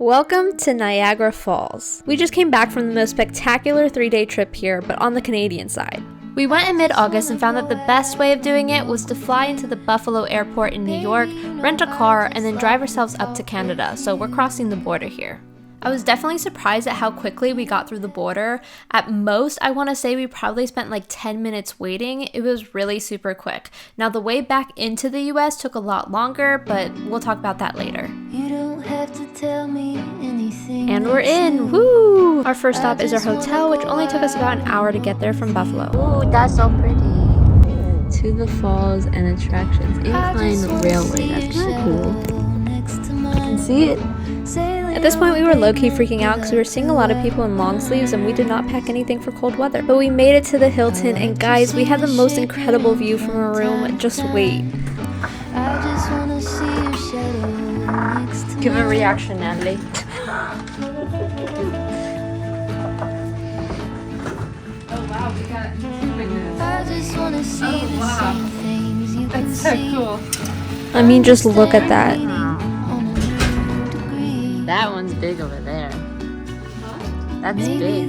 Welcome to Niagara Falls. We just came back from the most spectacular 3-day trip here, but on the Canadian side. We went in mid-August and found that the best way of doing it was to fly into the Buffalo airport in New York, rent a car, and then drive ourselves up to Canada, so we're crossing the border here. I was definitely surprised at how quickly we got through the border. At most, I want to say we probably spent like 10 minutes waiting. It was really super quick. Now, the way back into the US took a lot longer, but we'll talk about that later. You don't have to tell me anything. And we're in! Woo! Our first stop is our hotel, which only took us about an hour to get there from Buffalo. Ooh, that's so pretty. To the falls and attractions. Incline railway. That's kind of cool. I can see it. At this point, we were low-key freaking out because we were seeing a lot of people in long sleeves and we did not pack anything for cold weather. But we made it to the Hilton, and guys, we had the most incredible view from our room. Just wait. Give a reaction, Natalie. That's so cool. I mean, just look at that. That one's big over there. That's big.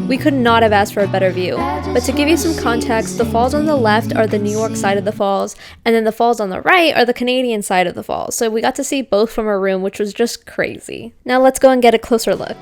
We could not have asked for a better view. But to give you some context, the falls on the left are the New York side of the falls, and then the falls on the right are the Canadian side of the falls. So we got to see both from our room, which was just crazy. Now let's go and get a closer look.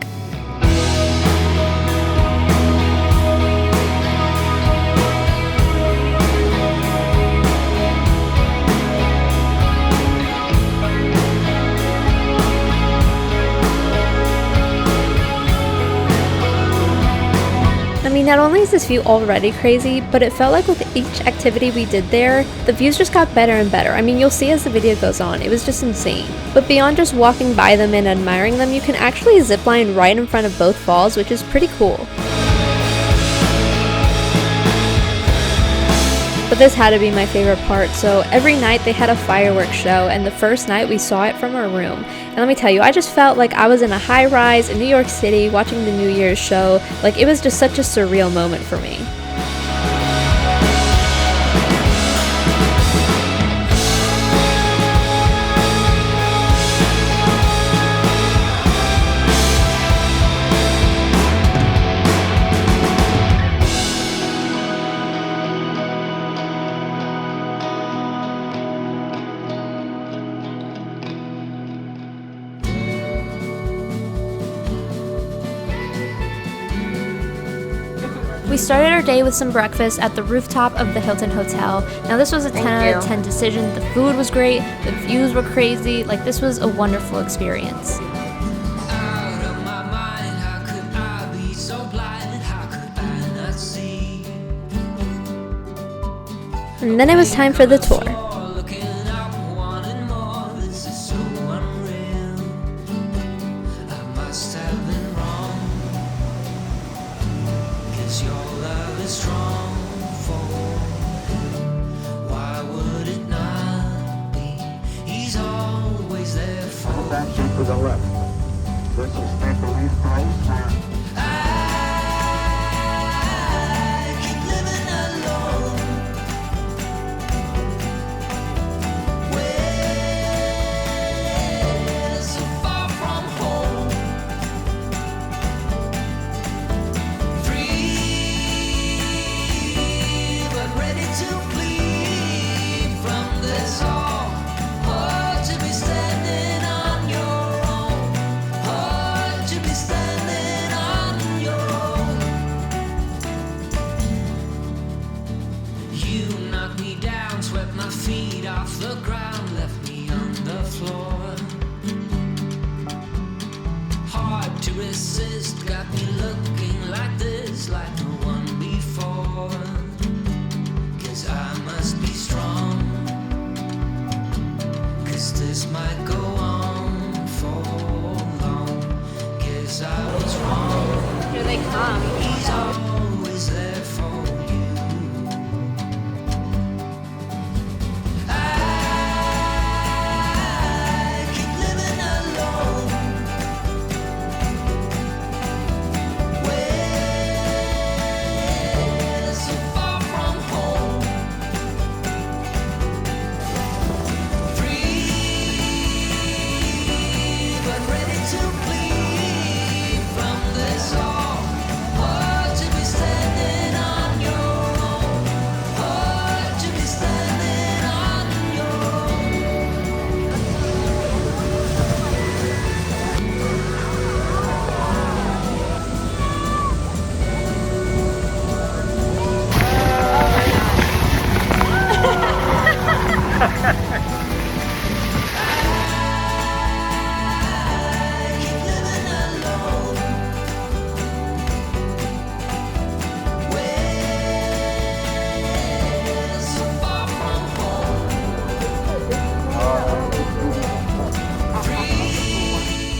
I mean, not only is this view already crazy, but it felt like with each activity we did there, the views just got better and better. I mean, you'll see as the video goes on, it was just insane. But beyond just walking by them and admiring them, you can actually zipline right in front of both falls, which is pretty cool. But this had to be my favorite part, so every night they had a fireworks show, and the first night we saw it from our room. And let me tell you, I just felt like I was in a high-rise in New York City watching the New Year's show. Like, it was just such a surreal moment for me. We started our day with some breakfast at the rooftop of the Hilton Hotel. Now this was a 10 out of 10 decision. The food was great, the views were crazy, like this was a wonderful experience. And then it was time for the tour. To the left. This is Maple Leaf Place. Here they come.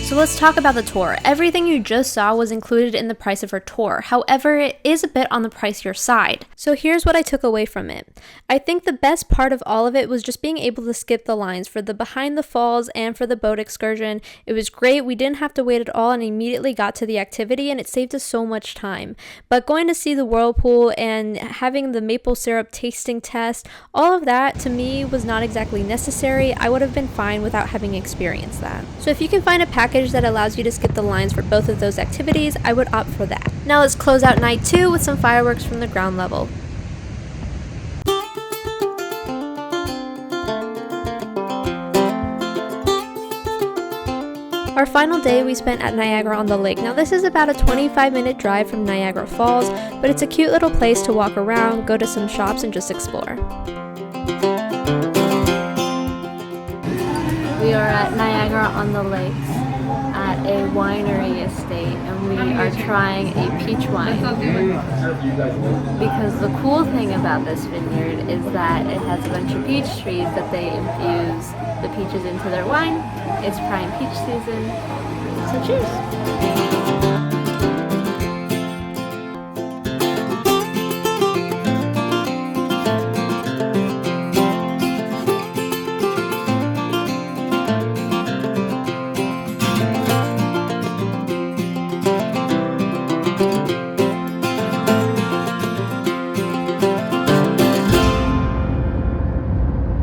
So let's talk about the tour. Everything you just saw was included in the price of our tour. However, it is a bit on the pricier side. So here's what I took away from it. I think the best part of all of it was just being able to skip the lines for the behind the falls and for the boat excursion. It was great. We didn't have to wait at all and immediately got to the activity, and it saved us so much time. But going to see the whirlpool and having the maple syrup tasting test, all of that to me was not exactly necessary. I would have been fine without having experienced that. So if you can find a package that allows you to skip the lines for both of those activities, I would opt for that. Now let's close out night 2 with some fireworks from the ground level. Our final day we spent at Niagara-on-the-Lake. Now this is about a 25-minute drive from Niagara Falls, but it's a cute little place to walk around, go to some shops, and just explore. We are at Niagara-on-the-Lake at a winery estate, and we are trying a peach wine. Because the cool thing about this vineyard is that it has a bunch of peach trees that they infuse the peaches into their wine. It's prime peach season, so cheers!